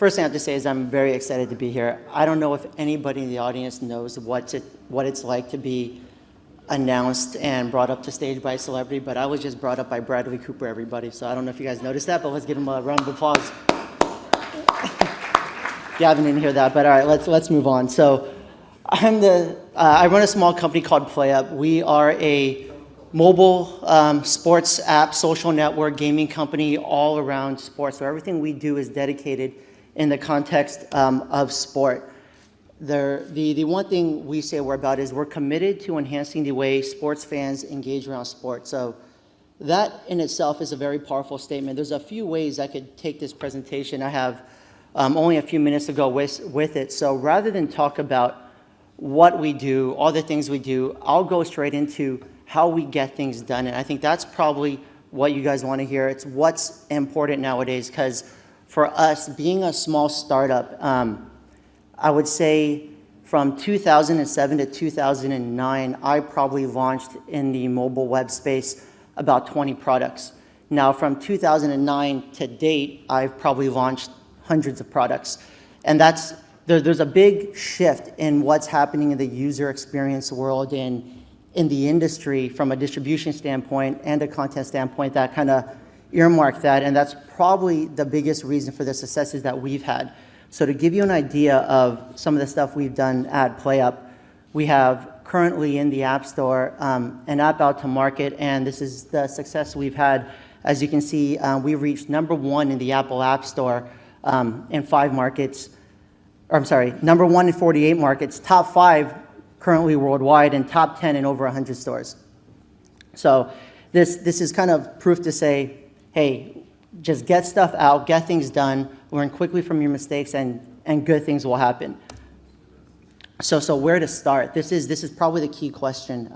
first thing I have to say is I'm very excited to be here. I don't know if anybody in the audience knows what it's like to be announced and brought up to stage by a celebrity, but I was just brought up by Bradley Cooper, everybody. So I don't know if you guys noticed that, but let's give him a round of applause. Gavin didn't hear that, but all right, let's move on. So I run a small company called PlayUp. We are a mobile sports app, social network, gaming company all around sports. So everything we do is dedicated in the context of sport. The one thing we say we're about is we're committed to enhancing the way sports fans engage around sports. So that in itself is a very powerful statement. There's a few ways I could take this presentation. I have only a few minutes to go with it. So rather than talk about what we do, all the things we do, I'll go straight into how we get things done. And I think that's probably what you guys want to hear. It's what's important nowadays, because for us, being a small startup, I would say from 2007 to 2009, I probably launched in the mobile web space about 20 products. Now, from 2009 to date, I've probably launched hundreds of products. And there's a big shift in what's happening in the user experience world and in the industry from a distribution standpoint and a content standpoint that kind of earmark that. And that's probably the biggest reason for the successes that we've had. So to give you an idea of some of the stuff we've done at PlayUp, we have currently in the App Store an app out to market, and this is the success we've had. As you can see, we reached #1 in the Apple App Store in 5 markets. Or I'm sorry, #1 in 48 markets, top 5 currently worldwide, and top 10 in over 100 stores. So this is kind of proof to say, hey, just get stuff out, get things done, learn quickly from your mistakes, and good things will happen. So where to start? This is probably the key question.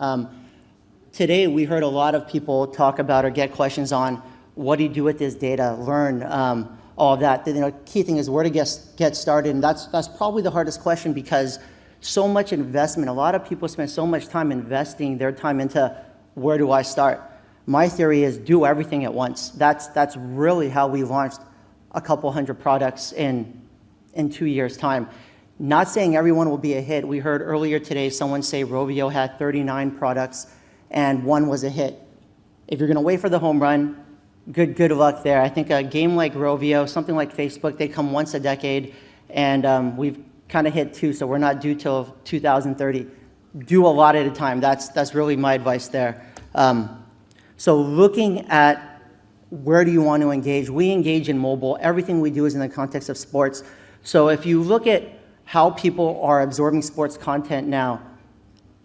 Today, we heard a lot of people talk about or get questions on what do you do with this data, learn, all of that. The key thing is where to get started, and that's probably the hardest question, because so much investment, a lot of people spend so much time investing their time into where do I start? My theory is do everything at once. That's really how we launched a couple hundred products in 2 years' time. Not saying everyone will be a hit. We heard earlier today someone say Rovio had 39 products and 1 was a hit. If you're going to wait for the home run, good luck there. I think a game like Rovio, something like Facebook, they come once a decade, and we've kind of hit 2, so we're not due till 2030. Do a lot at a time. That's really my advice there. So looking at where do you want to engage, we engage in mobile. Everything we do is in the context of sports. So if you look at how people are absorbing sports content now,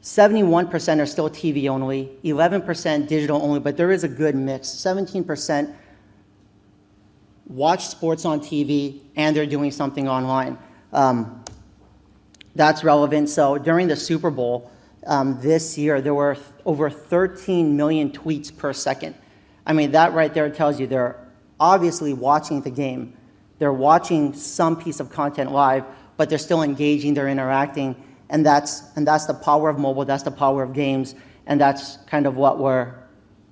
71% are still TV only, 11% digital only, but there is a good mix. 17% watch sports on TV and they're doing something online. That's relevant. So during the Super Bowl this year, there were over 13 million tweets per second. I mean, that right there tells you they're obviously watching the game. They're watching some piece of content live, but they're still engaging, they're interacting, and that's the power of mobile, that's the power of games, and that's kind of what we're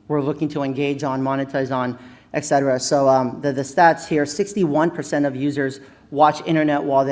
looking to engage on, monetize on, et cetera. So the stats here, 61% of users use the internet while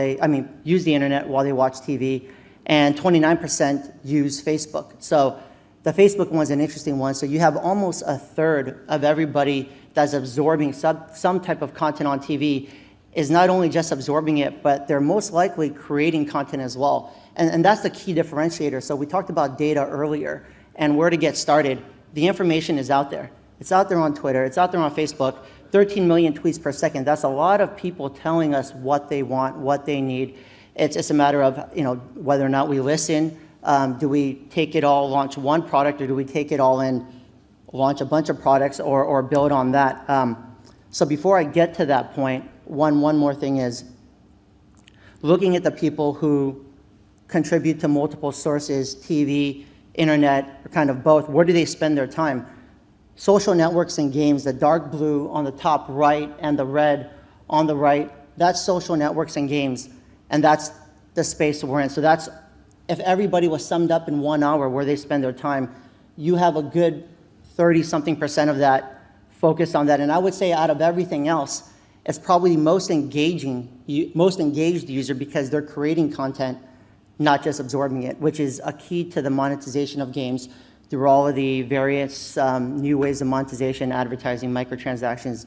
they watch TV, and 29% use Facebook. So the Facebook one's an interesting one. So you have almost a third of everybody that's absorbing some type of content on TV is not only just absorbing it, but they're most likely creating content as well. And that's the key differentiator. So we talked about data earlier and where to get started. The information is out there. It's out there on Twitter. It's out there on Facebook. 13 million tweets per second. That's a lot of people telling us what they want, what they need. It's a matter of whether or not we listen. Do we take it all, launch one product, or do we take it all and launch a bunch of products or build on that? So before I get to that point, one more thing is looking at the people who contribute to multiple sources, TV, internet, or kind of both. Where do they spend their time? Social networks and games, the dark blue on the top right and the red on the right, that's social networks and games, and that's the space we're in. So that's, if everybody was summed up in 1 hour where they spend their time, you have a good 30-something% of that focused on that. And I would say out of everything else, It's probably the most engaged user because they're creating content, not just absorbing it, which is a key to the monetization of games through all of the various new ways of monetization, advertising, microtransactions,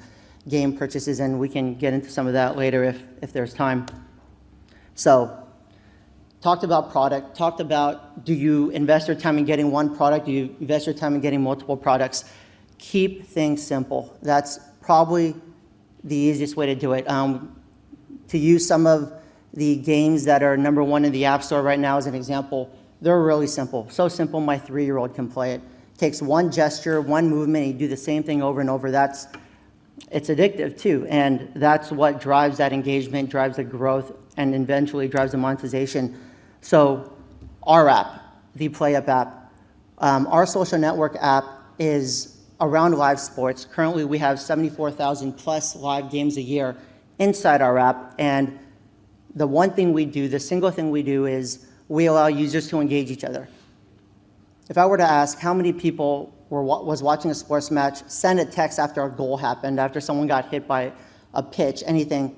game purchases, and we can get into some of that later if there's time. So, talked about product, talked about do you invest your time in getting one product, do you invest your time in getting multiple products? Keep things simple. That's probably the easiest way to do it. To use some of the games that are #1 in the App Store right now as an example, they're really simple. So simple my 3-year-old can play it. Takes one gesture, one movement, and you do the same thing over and over. It's addictive too, and that's what drives that engagement, drives the growth, and eventually drives the monetization. So our app, the PlayUp app, our social network app is around live sports. Currently, we have 74,000 plus live games a year inside our app, and the one thing we do, the single thing we do is we allow users to engage each other. If I were to ask how many people was watching a sports match, send a text after a goal happened, after someone got hit by a pitch, anything,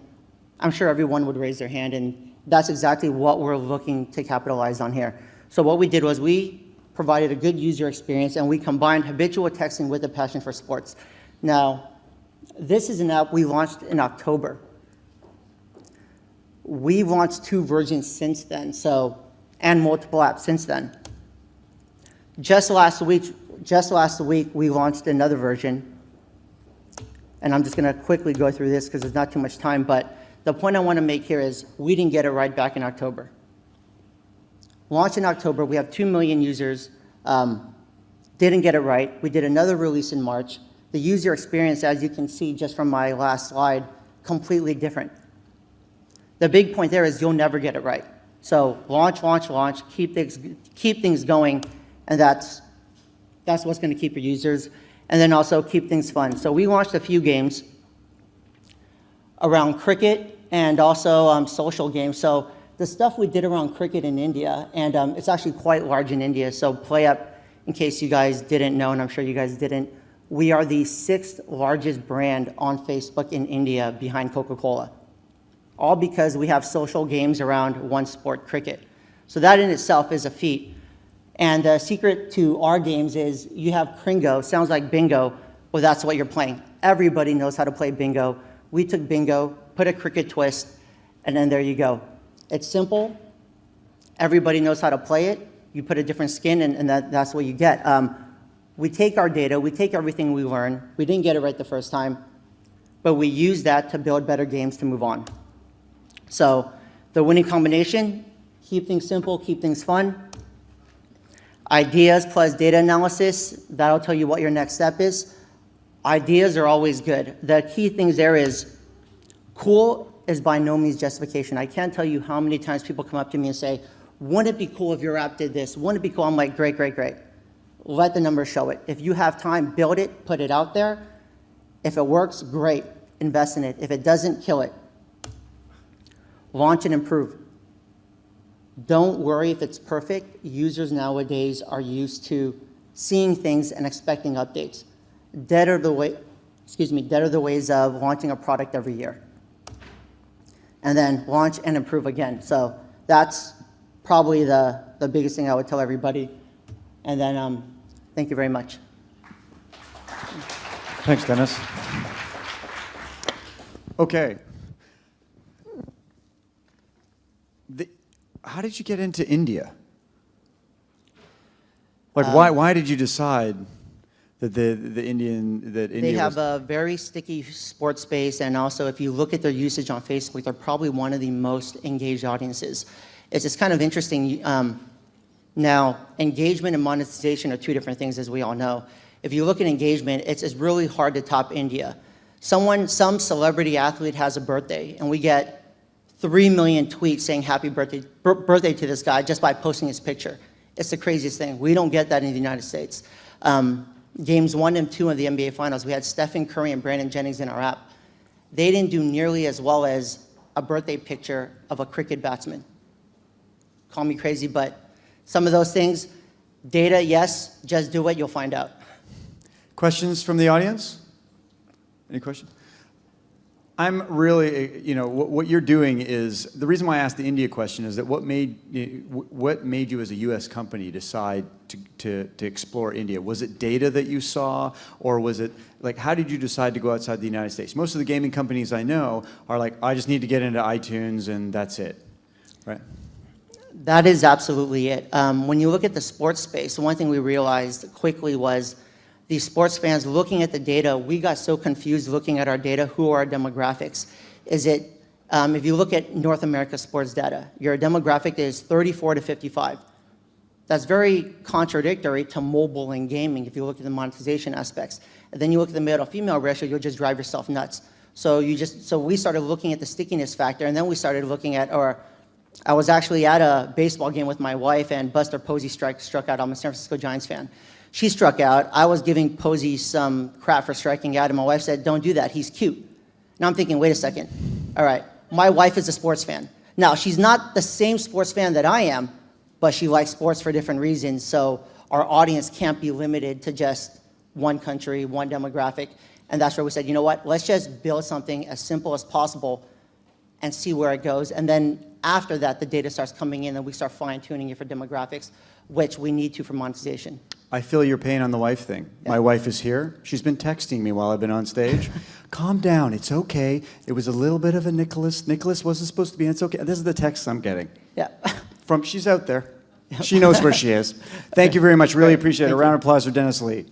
I'm sure everyone would raise their hand, and that's exactly what we're looking to capitalize on here. So what we did was we provided a good user experience, and we combined habitual texting with a passion for sports. Now, this is an app we launched in October. We've launched 2 versions since then, and multiple apps since then. Just last week, we launched another version, and I'm just going to quickly go through this because there's not too much time, but the point I want to make here is we didn't get it right back in October. Launched in October, we have 2 million users, didn't get it right. We did another release in March. The user experience, as you can see just from my last slide, completely different. The big point there is you'll never get it right. So launch, keep things going, and that's what's going to keep your users, and then also keep things fun. So we launched a few games around cricket and also social games. So the stuff we did around cricket in India, and it's actually quite large in India. So PlayUp, in case you guys didn't know, and I'm sure you guys didn't, we are the 6th largest brand on Facebook in India behind Coca-Cola. All because we have social games around one sport, cricket. So that in itself is a feat. And the secret to our games is you have Kringo, sounds like bingo, well that's what you're playing. Everybody knows how to play bingo. We took bingo, put a cricket twist, and then there you go. It's simple, everybody knows how to play it, you put a different skin and that's what you get. We take our data, we take everything we learn, we didn't get it right the first time, but we use that to build better games to move on. So the winning combination, keep things simple, keep things fun. Ideas plus data analysis, that'll tell you what your next step is. Ideas are always good. The key things there is, cool is by no means justification. I can't tell you how many times people come up to me and say, wouldn't it be cool if your app did this? Wouldn't it be cool? I'm like, great. Let the numbers show it. If you have time, build it, put it out there. If it works, great, invest in it. If it doesn't, kill it. Launch and improve. Don't worry if it's perfect. Users nowadays are used to seeing things and expecting updates. Dead are the ways of launching a product every year. And then launch and improve again. So that's probably the biggest thing I would tell everybody. And then thank you very much. Thanks, Dennis. Okay. How did you get into India? Like, why did you decide that India They have a very sticky sports space, and also if you look at their usage on Facebook, they're probably one of the most engaged audiences. It's just kind of interesting. Now, engagement and monetization are 2 different things, as we all know. If you look at engagement, it's really hard to top India. Some celebrity athlete has a birthday, and we get 3 million tweets saying happy birthday to this guy just by posting his picture. It's the craziest thing. We don't get that in the United States. Games 1 and 2 of the NBA Finals, we had Stephen Curry and Brandon Jennings in our app. They didn't do nearly as well as a birthday picture of a cricket batsman. Call me crazy, but some of those things, data, yes, just do it, you'll find out. Questions from the audience? Any questions? I'm really, what you're doing is, the reason why I asked the India question is that what made you as a U.S. company decide to explore India? Was it data that you saw, or was it, like, how did you decide to go outside the United States? Most of the gaming companies I know are like, I just need to get into iTunes and that's it, right? That is absolutely it. When you look at the sports space, the one thing we realized quickly was these sports fans looking at the data, we got so confused looking at our data, who are our demographics? Is it, if you look at North America sports data, your demographic is 34 to 55. That's very contradictory to mobile and gaming if you look at the monetization aspects. And then you look at the male-to-female ratio, you'll just drive yourself nuts. So we started looking at the stickiness factor, and then we started looking at, I was actually at a baseball game with my wife, and Buster Posey struck out. I'm a San Francisco Giants fan. She struck out. I was giving Posey some crap for striking out, and my wife said, don't do that, he's cute. Now I'm thinking, wait a second. All right, my wife is a sports fan. Now, she's not the same sports fan that I am, but she likes sports for different reasons, so our audience can't be limited to just one country, one demographic. And that's where we said, you know what, let's just build something as simple as possible and see where it goes. And then after that, the data starts coming in, and we start fine-tuning it for demographics, which we need to for monetization. I feel your pain on the wife thing. Yeah. My wife is here. She's been texting me while I've been on stage. Calm down, it's okay. It was a little bit of a Nicholas. Nicholas wasn't supposed to be in, it's okay. This is the text I'm getting. Yeah. She's out there. She knows where she is. Thank you very much. Really appreciate it. A round of applause for Dennis Lee.